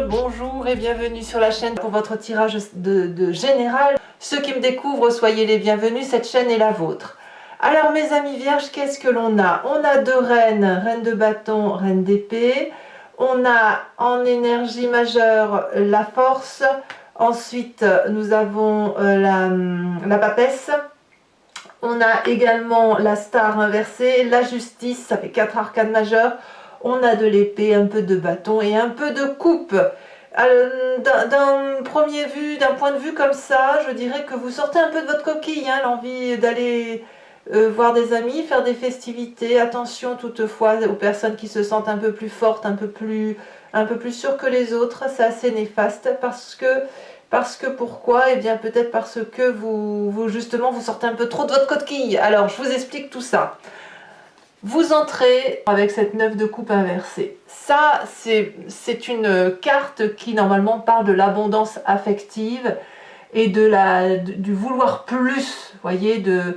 bonjour et bienvenue sur la chaîne pour votre tirage de général. Ceux qui me découvrent, soyez les bienvenus, cette chaîne est la vôtre. Alors mes amis vierges, qu'est-ce que l'on a? On a deux reines, reine de bâton, reine d'épée. On a en énergie majeure la force. Ensuite, nous avons la papesse. On a également la star inversée, la justice, ça fait 4 arcanes majeures. On a de l'épée, un peu de bâton et un peu de coupe. D'un point de vue comme ça, je dirais que vous sortez un peu de votre coquille, hein, l'envie d'aller voir des amis, faire des festivités. Attention toutefois aux personnes qui se sentent un peu plus fortes, un peu plus sûres que les autres. C'est assez néfaste parce que pourquoi? Eh bien peut-être parce que justement vous sortez un peu trop de votre coquille. Alors je vous explique tout ça. Vous entrez avec cette 9 de coupe inversée. Ça, c'est une carte qui normalement parle de l'abondance affective et du vouloir plus, voyez, de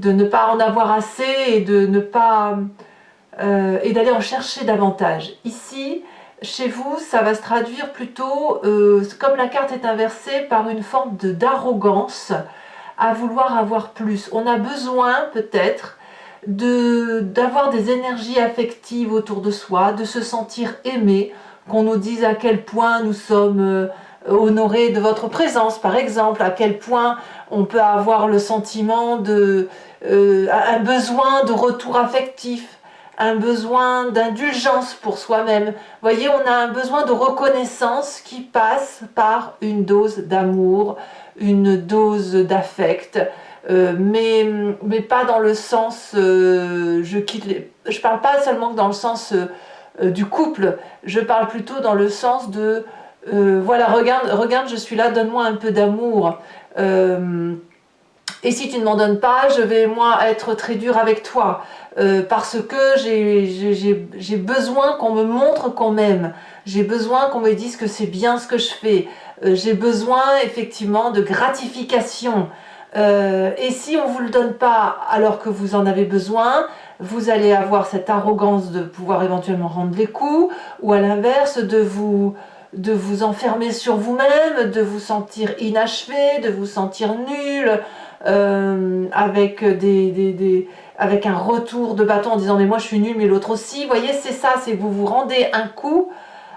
ne pas en avoir assez et de ne pas et d'aller en chercher davantage. Ici, chez vous, ça va se traduire plutôt, comme la carte est inversée, par une forme d'arrogance à vouloir avoir plus. On a besoin peut-être d'avoir des énergies affectives autour de soi, de se sentir aimé, qu'on nous dise à quel point nous sommes honorés de votre présence, par exemple, à quel point on peut avoir le sentiment un besoin de retour affectif, un besoin d'indulgence pour soi-même. Vous voyez, on a un besoin de reconnaissance qui passe par une dose d'amour, une dose d'affect, mais pas dans le sens je parle pas seulement dans le sens du couple, je parle plutôt dans le sens de voilà, regarde, je suis là, donne-moi un peu d'amour, et si tu ne m'en donnes pas, je vais moi être très dur avec toi, parce que j'ai besoin qu'on me montre qu'on m'aime, j'ai besoin qu'on me dise que c'est bien ce que je fais, j'ai besoin effectivement de gratification. Et si on ne vous le donne pas alors que vous en avez besoin, vous allez avoir cette arrogance de pouvoir éventuellement rendre les coups, ou à l'inverse de vous enfermer sur vous-même, de vous sentir inachevé, de vous sentir nul, avec avec un retour de bâton en disant mais moi je suis nul mais l'autre aussi. Vous voyez, c'est ça, c'est vous vous rendez un coup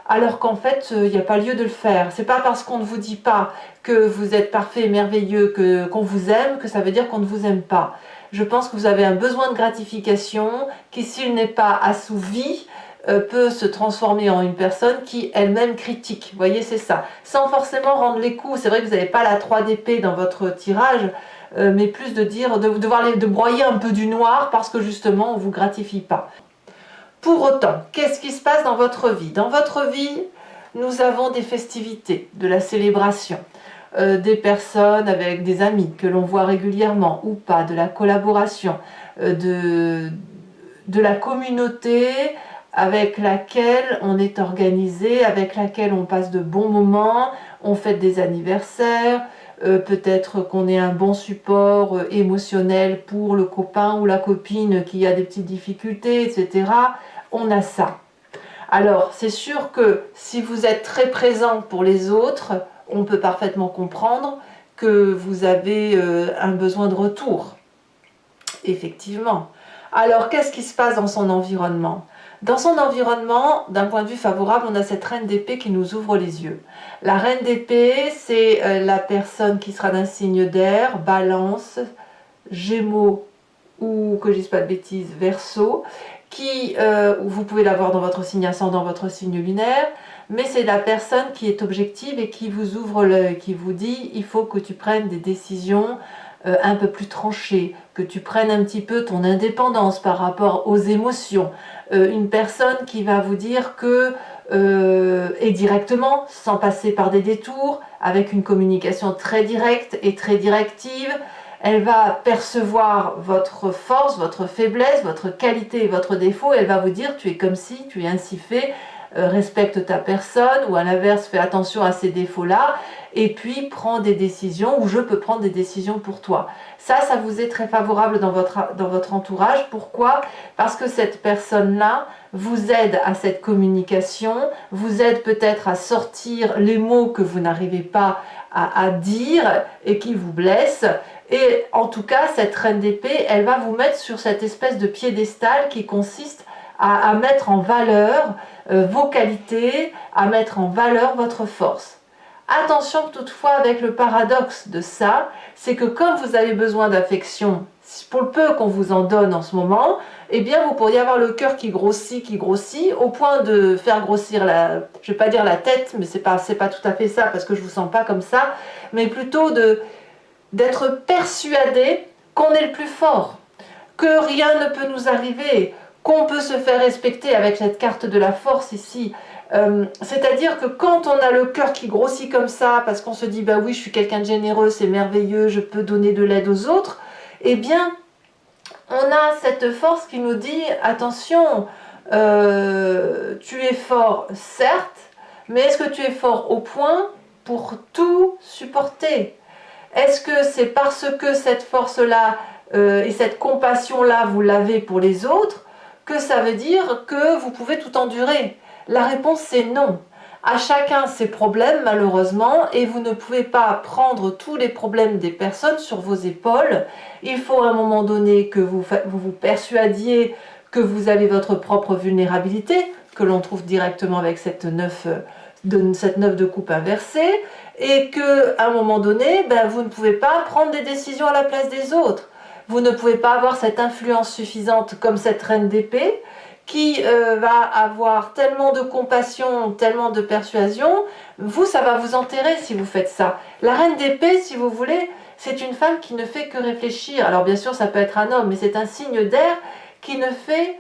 alors qu'en fait, il n'y a pas lieu de le faire. C'est pas parce qu'on ne vous dit pas que vous êtes parfait et merveilleux qu'on vous aime, que ça veut dire qu'on ne vous aime pas. Je pense que vous avez un besoin de gratification qui, s'il n'est pas assouvi, peut se transformer en une personne qui elle-même critique. Vous voyez, c'est ça. Sans forcément rendre les coups. C'est vrai que vous n'avez pas la 3 d'épée dans votre tirage, mais plus de broyer un peu du noir parce que justement, on ne vous gratifie pas. Pour autant, qu'est-ce qui se passe dans votre vie? Dans votre vie, nous avons des festivités, de la célébration, des personnes avec des amis que l'on voit régulièrement ou pas, de la collaboration, de la communauté avec laquelle on est organisé, avec laquelle on passe de bons moments, on fête des anniversaires, peut-être qu'on est un bon support émotionnel pour le copain ou la copine qui a des petites difficultés, etc. On a ça. Alors, c'est sûr que si vous êtes très présent pour les autres, on peut parfaitement comprendre que vous avez un besoin de retour. Effectivement. Alors, qu'est-ce qui se passe dans son environnement? Dans son environnement, d'un point de vue favorable, on a cette reine d'épée qui nous ouvre les yeux. La reine d'épée, c'est la personne qui sera d'un signe d'air, Balance, Gémeaux ou, que je dise pas de bêtises, Verseau, vous pouvez l'avoir dans votre signe ascendant, votre signe lunaire, mais c'est la personne qui est objective et qui vous ouvre l'œil, qui vous dit il faut que tu prennes des décisions un peu plus tranchées, que tu prennes un petit peu ton indépendance par rapport aux émotions. Une personne qui va vous dire que, et directement, sans passer par des détours, avec une communication très directe et très directive, elle va percevoir votre force, votre faiblesse, votre qualité et votre défaut, et elle va vous dire tu es comme si, tu es ainsi fait, respecte ta personne, ou à l'inverse, fais attention à ces défauts-là, et puis prends des décisions, ou je peux prendre des décisions pour toi. Ça vous est très favorable dans votre entourage. Pourquoi? Parce que cette personne-là vous aide à cette communication, vous aide peut-être à sortir les mots que vous n'arrivez pas à dire et qui vous blessent. Et en tout cas, cette reine d'épée, elle va vous mettre sur cette espèce de piédestal qui consiste à mettre en valeur vos qualités, à mettre en valeur votre force. Attention toutefois avec le paradoxe de ça, c'est que comme vous avez besoin d'affection, pour le peu qu'on vous en donne en ce moment, eh bien vous pourriez avoir le cœur qui grossit, au point de faire grossir je vais pas dire la tête, mais c'est pas tout à fait ça, parce que je vous sens pas comme ça, mais plutôt d'être persuadé qu'on est le plus fort, que rien ne peut nous arriver, qu'on peut se faire respecter avec cette carte de la force ici. C'est-à-dire que quand on a le cœur qui grossit comme ça, parce qu'on se dit bah oui, je suis quelqu'un de généreux, c'est merveilleux, je peux donner de l'aide aux autres, eh bien on a cette force qui nous dit attention, tu es fort certes, mais est-ce que tu es fort au point pour tout supporter? Est-ce que c'est parce que cette force-là et cette compassion-là, vous l'avez pour les autres, que ça veut dire que vous pouvez tout endurer? La réponse c'est non. À chacun ses problèmes malheureusement, et vous ne pouvez pas prendre tous les problèmes des personnes sur vos épaules. Il faut à un moment donné que vous vous persuadiez que vous avez votre propre vulnérabilité, que l'on trouve directement avec cette neuf de coupe inversée, et que à un moment donné, vous ne pouvez pas prendre des décisions à la place des autres. Vous ne pouvez pas avoir cette influence suffisante comme cette reine d'épée, qui va avoir tellement de compassion, tellement de persuasion, ça va vous enterrer si vous faites ça. La reine d'épée, si vous voulez, c'est une femme qui ne fait que réfléchir. Alors bien sûr, ça peut être un homme, mais c'est un signe d'air qui ne fait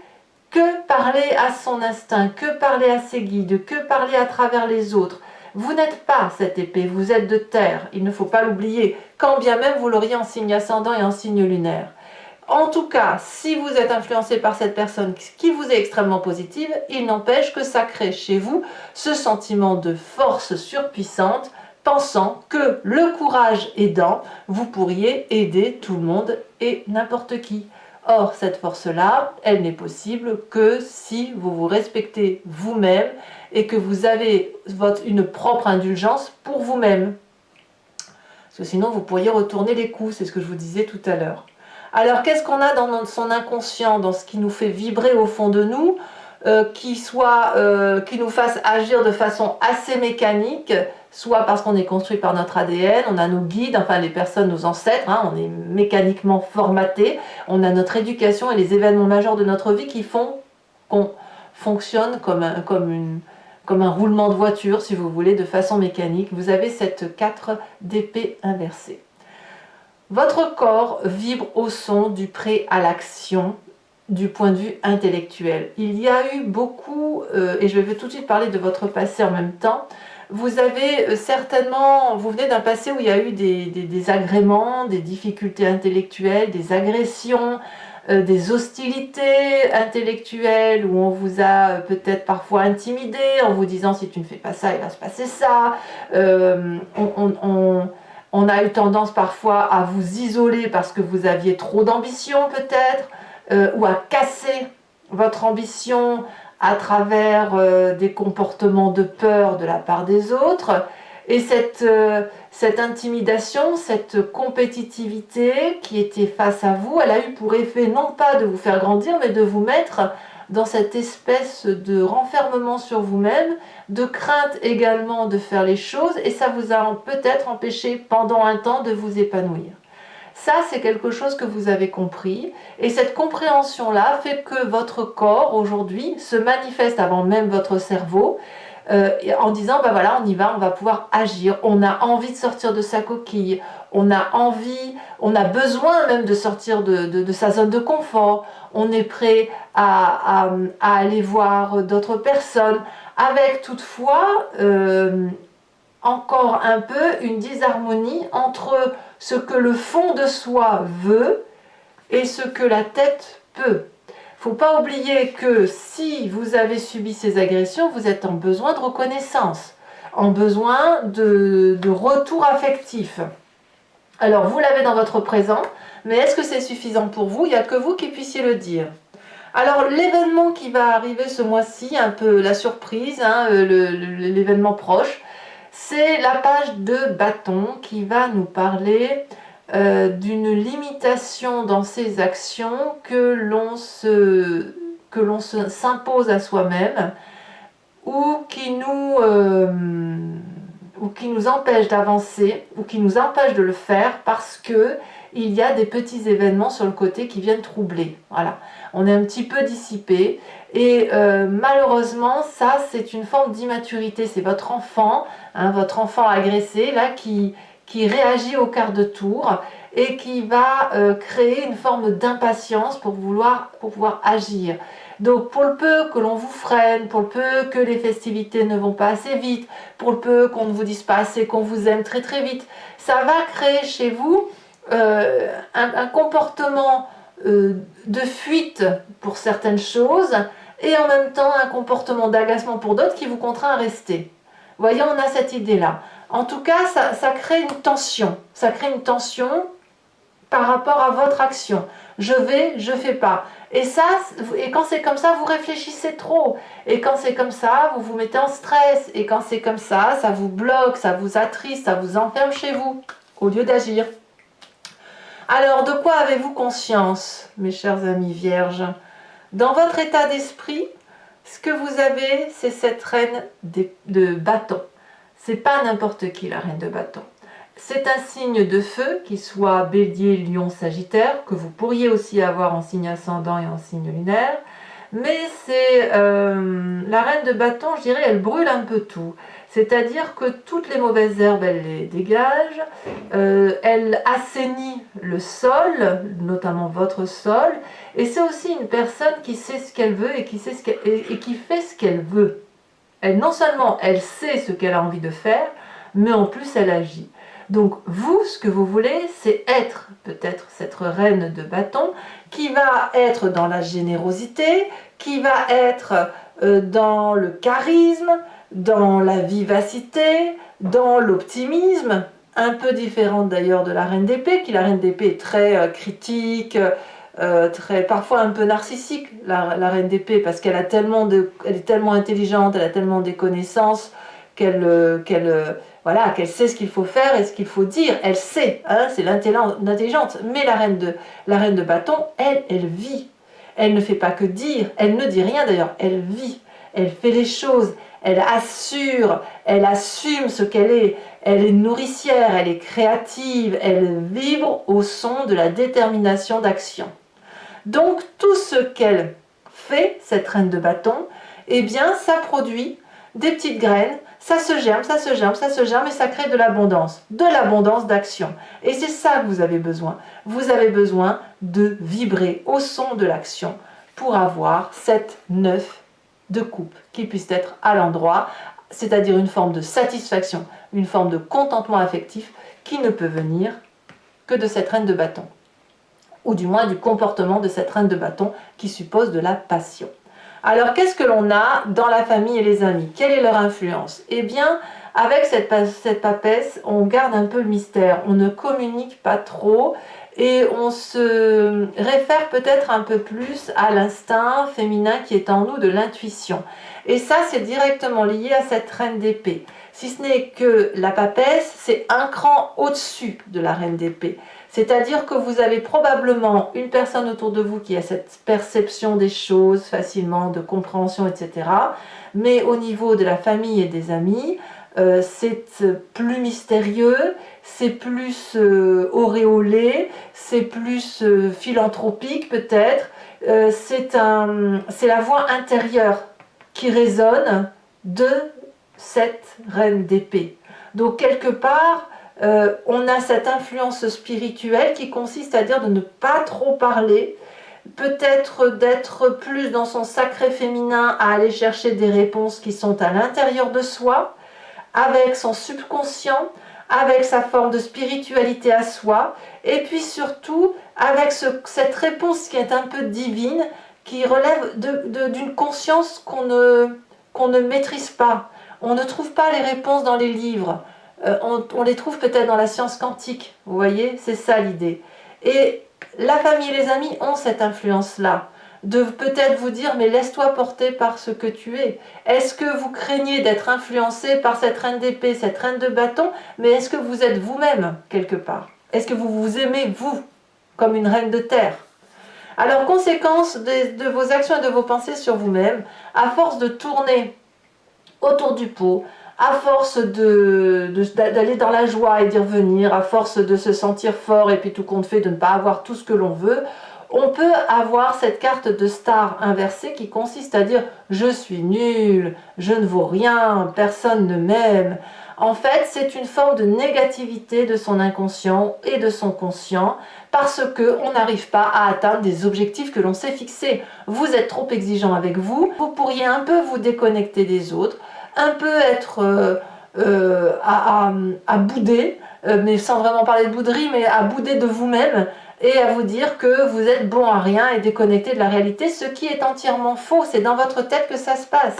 que parler à son instinct, que parler à ses guides, que parler à travers les autres. Vous n'êtes pas cette épée, vous êtes de terre, il ne faut pas l'oublier, quand bien même vous l'auriez en signe ascendant et en signe lunaire. En tout cas, si vous êtes influencé par cette personne qui vous est extrêmement positive, il n'empêche que ça crée chez vous ce sentiment de force surpuissante, pensant que le courage aidant, vous pourriez aider tout le monde et n'importe qui. Or, cette force-là, elle n'est possible que si vous vous respectez vous-même et que vous avez une propre indulgence pour vous-même. Parce que sinon, vous pourriez retourner les coups, c'est ce que je vous disais tout à l'heure. Alors, qu'est-ce qu'on a dans son inconscient, dans ce qui nous fait vibrer au fond de nous, qui nous fasse agir de façon assez mécanique, soit parce qu'on est construit par notre ADN, on a nos guides, enfin les personnes, nos ancêtres, on est mécaniquement formaté, on a notre éducation et les événements majeurs de notre vie qui font qu'on fonctionne comme un roulement de voiture, si vous voulez, de façon mécanique. Vous avez cette 4 d'épée inversée. Votre corps vibre au son du prêt à l'action du point de vue intellectuel. Il y a eu beaucoup, et je vais tout de suite parler de votre passé en même temps, vous avez certainement, vous venez d'un passé où il y a eu des agréments, des difficultés intellectuelles, des agressions, des hostilités intellectuelles où on vous a peut-être parfois intimidé en vous disant si tu ne fais pas ça, il va se passer ça. On a eu tendance parfois à vous isoler parce que vous aviez trop d'ambition peut-être, ou à casser votre ambition à travers des comportements de peur de la part des autres. Et cette intimidation, cette compétitivité qui était face à vous, elle a eu pour effet non pas de vous faire grandir, mais de vous mettre dans cette espèce de renfermement sur vous-même, de crainte également de faire les choses, et ça vous a peut-être empêché pendant un temps de vous épanouir. Ça, c'est quelque chose que vous avez compris, et cette compréhension-là fait que votre corps, aujourd'hui, se manifeste avant même votre cerveau, en disant, voilà, on y va, on va pouvoir agir, on a envie de sortir de sa coquille, on a envie, on a besoin même de sortir de sa zone de confort, on est prêt à aller voir d'autres personnes, avec toutefois encore un peu une disharmonie entre ce que le fond de soi veut et ce que la tête peut. Il ne faut pas oublier que si vous avez subi ces agressions, vous êtes en besoin de reconnaissance, en besoin de retour affectif. Alors vous l'avez dans votre présent, mais est-ce que c'est suffisant pour vous? Il n'y a que vous qui puissiez le dire. Alors l'événement qui va arriver ce mois-ci, un peu la surprise, hein, l'événement proche, c'est la page de bâton qui va nous parler d'une limitation dans ses actions que l'on s'impose à soi-même ou ou qui nous empêche d'avancer ou qui nous empêche de le faire parce que il y a des petits événements sur le côté qui viennent troubler. Voilà, on est un petit peu dissipé et malheureusement ça c'est une forme d'immaturité, c'est votre enfant, hein, votre enfant agressé là qui réagit au quart de tour et qui va créer une forme d'impatience pour pouvoir agir. Donc pour le peu que l'on vous freine, pour le peu que les festivités ne vont pas assez vite, pour le peu qu'on ne vous dise pas assez qu'on vous aime très très vite, ça va créer chez vous un comportement de fuite pour certaines choses et en même temps un comportement d'agacement pour d'autres qui vous contraint à rester. Vous voyez, on a cette idée-là. En tout cas, ça crée une tension. Ça crée une tension par rapport à votre action. Je vais, je fais pas. Et quand c'est comme ça, vous réfléchissez trop. Et quand c'est comme ça, vous vous mettez en stress. Et quand c'est comme ça vous bloque, ça vous attriste, ça vous enferme chez vous, au lieu d'agir. Alors, de quoi avez-vous conscience, mes chers amis vierges? Dans votre état d'esprit, ce que vous avez, c'est cette reine de bâton. C'est pas n'importe qui, la reine de bâton. C'est un signe de feu, qui soit bélier, lion, sagittaire, que vous pourriez aussi avoir en signe ascendant et en signe lunaire. Mais c'est la reine de bâton, je dirais, elle brûle un peu tout. C'est-à-dire que toutes les mauvaises herbes, elle les dégage, elle assainit le sol, notamment votre sol, et c'est aussi une personne qui sait ce qu'elle veut et qui fait ce qu'elle veut. Elle, non seulement elle sait ce qu'elle a envie de faire, mais en plus elle agit. Donc vous, ce que vous voulez, c'est être peut-être cette reine de bâton qui va être dans la générosité, qui va être dans le charisme, dans la vivacité, dans l'optimisme, un peu différente d'ailleurs de la reine d'épée, qui la reine d'épée est très critique, parfois un peu narcissique, la reine d'épée, parce qu'elle elle est tellement intelligente, elle a tellement des connaissances voilà, qu'elle sait ce qu'il faut faire et ce qu'il faut dire. Elle sait, hein, c'est l'intelligente. Mais la reine de bâton, elle vit. Elle ne fait pas que dire, elle ne dit rien d'ailleurs, elle vit. Elle fait les choses, elle assume ce qu'elle est. Elle est nourricière, elle est créative, elle vibre au son de la détermination d'action. Donc tout ce qu'elle fait, cette reine de bâton, eh bien ça produit des petites graines, ça se germe, ça se germe, ça se germe et ça crée de l'abondance d'action. Et c'est ça que vous avez besoin. Vous avez besoin de vibrer au son de l'action pour avoir cette 9 de coupe qui puisse être à l'endroit, c'est-à-dire une forme de satisfaction, une forme de contentement affectif qui ne peut venir que de cette reine de bâton, ou du moins du comportement de cette reine de bâton qui suppose de la passion. Alors qu'est-ce que l'on a dans la famille et les amis? Quelle est leur influence? Eh bien, avec cette papesse, on garde un peu le mystère, on ne communique pas trop et on se réfère peut-être un peu plus à l'instinct féminin qui est en nous, de l'intuition. Et ça, c'est directement lié à cette reine d'épée. Si ce n'est que la papesse, c'est un cran au-dessus de la reine d'épée. C'est-à-dire que vous avez probablement une personne autour de vous qui a cette perception des choses facilement, de compréhension, etc. Mais au niveau de la famille et des amis, c'est plus mystérieux, c'est plus auréolé, c'est plus philanthropique peut-être. C'est la voix intérieure qui résonne de cette reine d'épée. Donc quelque part, on a cette influence spirituelle qui consiste à dire de ne pas trop parler, peut-être d'être plus dans son sacré féminin, à aller chercher des réponses qui sont à l'intérieur de soi, avec son subconscient, avec sa forme de spiritualité à soi, et puis surtout avec cette réponse qui est un peu divine, qui relève d'une conscience qu'on ne maîtrise pas. On ne trouve pas les réponses dans les livres. On les trouve peut-être dans la science quantique, vous voyez, c'est ça l'idée. Et la famille et les amis ont cette influence-là. de peut-être vous dire, mais laisse-toi porter par ce que tu es. Est-ce que vous craignez d'être influencé par cette reine d'épée, cette reine de bâton, mais est-ce que vous êtes vous-même quelque part? Est-ce que vous vous aimez, vous, comme une reine de terre? Alors, conséquence de vos actions et de vos pensées sur vous-même, à force de tourner autour du pot, à force d'aller dans la joie et d'y revenir, à force de se sentir fort et puis tout compte fait de ne pas avoir tout ce que l'on veut, on peut avoir cette carte de star inversée qui consiste à dire « je suis nul, je ne vaux rien, personne ne m'aime ». En fait, c'est une forme de négativité de son inconscient et de son conscient parce qu'on n'arrive pas à atteindre des objectifs que l'on s'est fixés. Vous êtes trop exigeant avec vous, vous pourriez un peu vous déconnecter des autres, un peu être à bouder, mais sans vraiment parler de bouderie, mais à bouder de vous-même et à vous dire que vous êtes bon à rien et déconnecté de la réalité, ce qui est entièrement faux. C'est dans votre tête que ça se passe.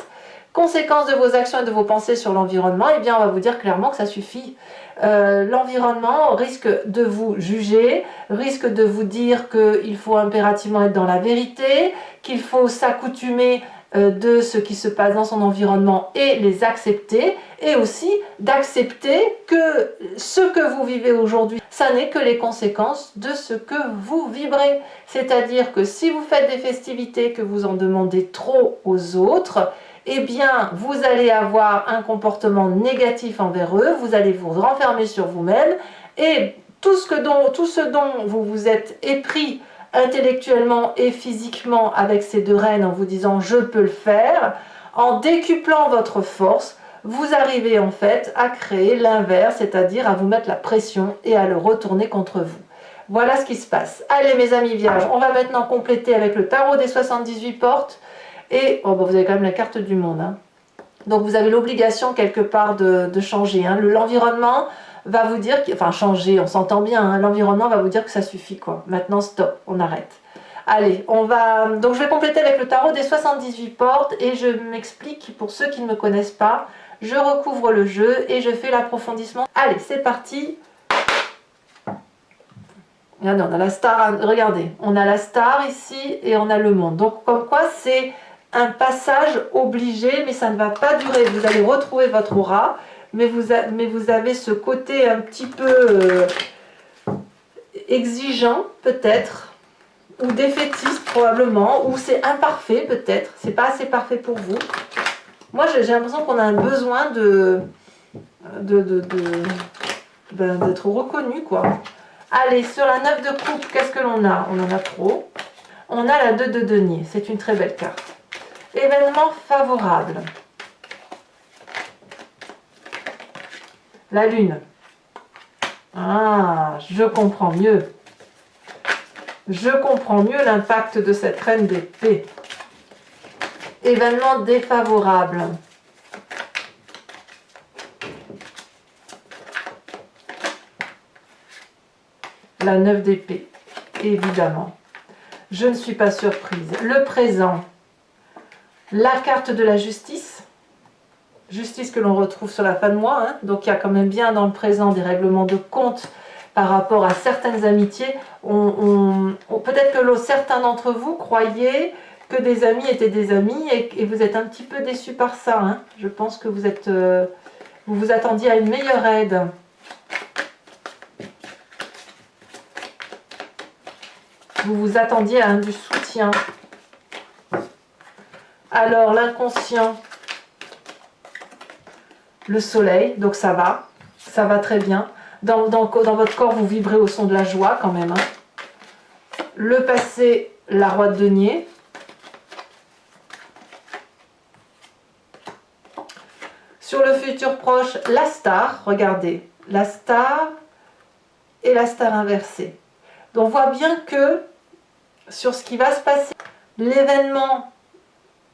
Conséquence de vos actions et de vos pensées sur l'environnement, eh bien on va vous dire clairement que ça suffit. L'environnement risque de vous juger, risque de vous dire qu'il faut impérativement être dans la vérité, qu'il faut s'accoutumer de ce qui se passe dans son environnement et les accepter, et aussi d'accepter que ce que vous vivez aujourd'hui, ça n'est que les conséquences de ce que vous vibrez. C'est-à-dire que si vous faites des festivités, que vous en demandez trop aux autres, eh bien, vous allez avoir un comportement négatif envers eux, vous allez vous renfermer sur vous-même, et tout ce dont vous vous êtes épris intellectuellement et physiquement avec ces deux reines en vous disant « je peux le faire », en décuplant votre force, vous arrivez en fait à créer l'inverse, c'est-à-dire à vous mettre la pression et à le retourner contre vous. Voilà ce qui se passe. Allez mes amis vierges, on va maintenant compléter avec le tarot des 78 portes. Et oh, bah, vous avez quand même la carte du monde. Hein. Donc vous avez l'obligation quelque part de changer. Hein. L'environnement va vous dire, enfin changer, on s'entend bien, hein. L'environnement va vous dire que ça suffit quoi. Maintenant stop, on arrête. Allez, on va. Donc je vais compléter avec le tarot des 78 portes et je m'explique pour ceux qui ne me connaissent pas. Je recouvre le jeu et je fais l'approfondissement. Allez, c'est parti. Regardez, on a la star, regardez, on a la star ici et on a le monde. Donc comme quoi c'est un passage obligé, mais ça ne va pas durer. Vous allez retrouver votre aura, mais vous avez ce côté un petit peu exigeant peut-être, ou défaitiste probablement, ou c'est imparfait peut-être, c'est pas assez parfait pour vous. Moi j'ai l'impression qu'on a un besoin d'être reconnu quoi. Allez, sur la 9 de coupe, qu'est-ce que l'on a? On en a trop. On a la 2 de denier, c'est une très belle carte. Événement favorable. La lune. Ah, je comprends mieux. Je comprends mieux l'impact de cette reine d'épée. Événement défavorable. La 9 d'épée, évidemment. Je ne suis pas surprise. Le présent. La carte de la justice. Justice que l'on retrouve sur la fin de mois. Hein. Donc il y a quand même bien dans le présent des règlements de compte par rapport à certaines amitiés. Peut-être que certains d'entre vous croyaient que des amis étaient des amis et vous êtes un petit peu déçus par ça. Hein. Je pense que vous vous attendiez à une meilleure aide. Vous vous attendiez à du soutien. Alors, l'inconscient, le soleil, donc ça va très bien. Dans votre corps, vous vibrez au son de la joie quand même. Hein. Le passé, la roi de denier. Sur le futur proche, la star, regardez, la star et la star inversée. Donc on voit bien que sur ce qui va se passer, l'événement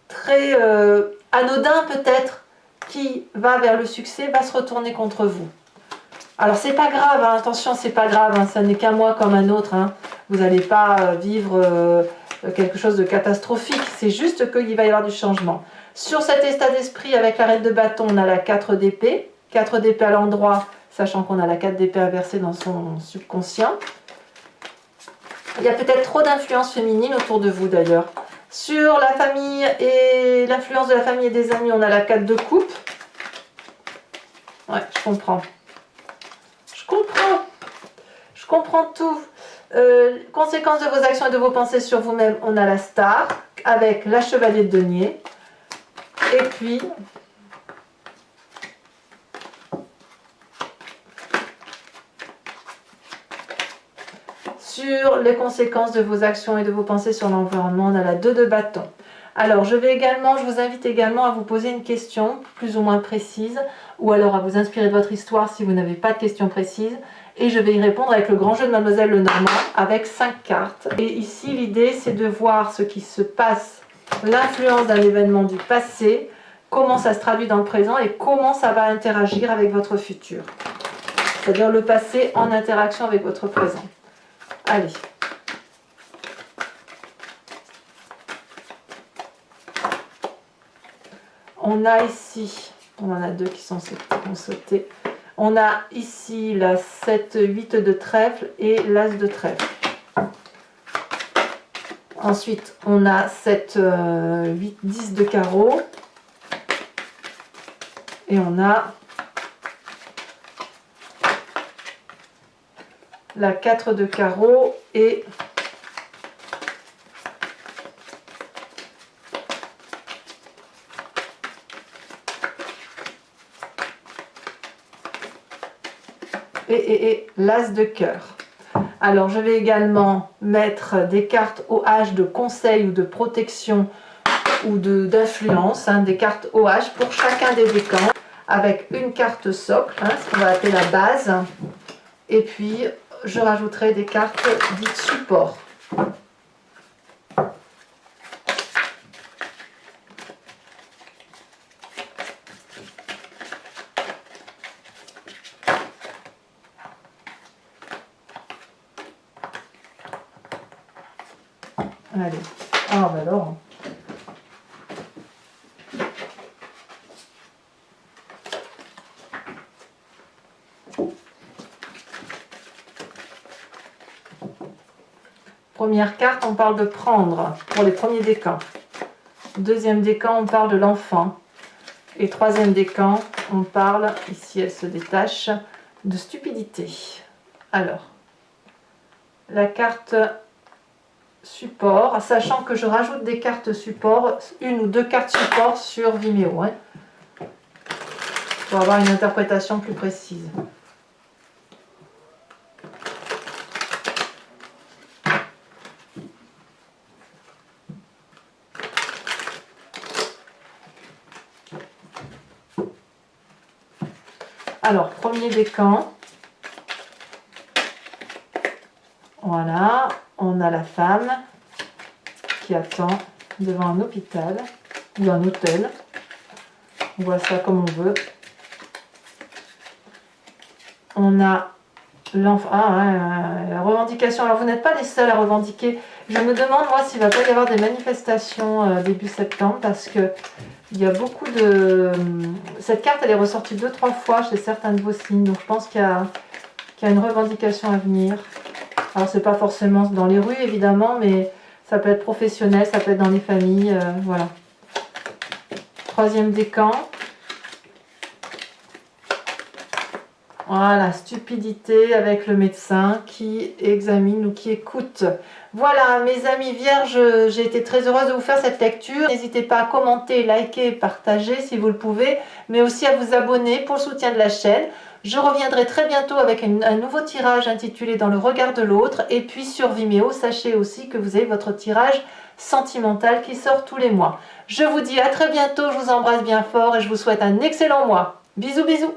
très anodin peut-être qui va vers le succès va se retourner contre vous. Alors c'est pas grave, hein, attention, c'est pas grave, hein, ça n'est qu'un mois comme un autre, hein. Vous n'allez pas vivre quelque chose de catastrophique, c'est juste qu'il va y avoir du changement. Sur cet état d'esprit avec la reine de bâton, on a la 4 d'épée, 4 d'épée à l'endroit, sachant qu'on a la 4 d'épée inversée dans son subconscient. Il y a peut-être trop d'influence féminine autour de vous d'ailleurs. Sur la famille et l'influence de la famille et des amis, on a la 4 de coupe. Ouais, je comprends. Je comprends tout. Conséquences de vos actions et de vos pensées sur vous-même, on a la star avec la chevalier de denier. Et puis, sur les conséquences de vos actions et de vos pensées sur l'environnement, on a la 2 de bâton. Alors, je vous invite également à vous poser une question plus ou moins précise, ou alors à vous inspirer de votre histoire si vous n'avez pas de questions précises. Et je vais y répondre avec le grand jeu de Mademoiselle Lenormand, avec 5 cartes. Et ici, l'idée, c'est de voir ce qui se passe, l'influence d'un événement du passé, comment ça se traduit dans le présent et comment ça va interagir avec votre futur. C'est-à-dire le passé en interaction avec votre présent. Allez. On a ici, on en a 2 qui sont sautés. On a ici la 7, 8 de trèfle et l'as de trèfle. Ensuite, on a 7, 8, 10 de carreau. Et on a la 4 de carreau et l'as de cœur. Alors, je vais également mettre des cartes OH de conseil ou de protection ou d'influence, des cartes OH pour chacun des décans, avec une carte socle, ce qu'on va appeler la base, et puis je rajouterai des cartes dites support. Allez, ah ben alors. Première carte, on parle de prendre pour les premiers décans. Deuxième décan, on parle de l'enfant. Et troisième décan, on parle, ici elle se détache, de stupidité. Alors, la carte support, sachant que je rajoute des cartes support, 1 ou 2 cartes support sur Vimeo, pour avoir une interprétation plus précise. Alors, premier décan. Voilà, on a la femme qui attend devant un hôpital ou un hôtel. On voit ça comme on veut. On a l'enfant. La revendication. Alors, vous n'êtes pas les seuls à revendiquer. Je me demande, moi, s'il ne va pas y avoir des manifestations début septembre parce que il y a beaucoup de... Cette carte, elle est ressortie 2-3 fois chez certains de vos signes. Donc, je pense qu'il y a une revendication à venir. Alors, c'est pas forcément dans les rues, évidemment, mais ça peut être professionnel, ça peut être dans les familles. Voilà. Troisième décan. Voilà, stupidité avec le médecin qui examine ou qui écoute. Voilà, mes amis vierges, j'ai été très heureuse de vous faire cette lecture. N'hésitez pas à commenter, liker, partager si vous le pouvez, mais aussi à vous abonner pour le soutien de la chaîne. Je reviendrai très bientôt avec un nouveau tirage intitulé Dans le regard de l'autre. Et puis sur Vimeo, sachez aussi que vous avez votre tirage sentimental qui sort tous les mois. Je vous dis à très bientôt, je vous embrasse bien fort et je vous souhaite un excellent mois. Bisous bisous.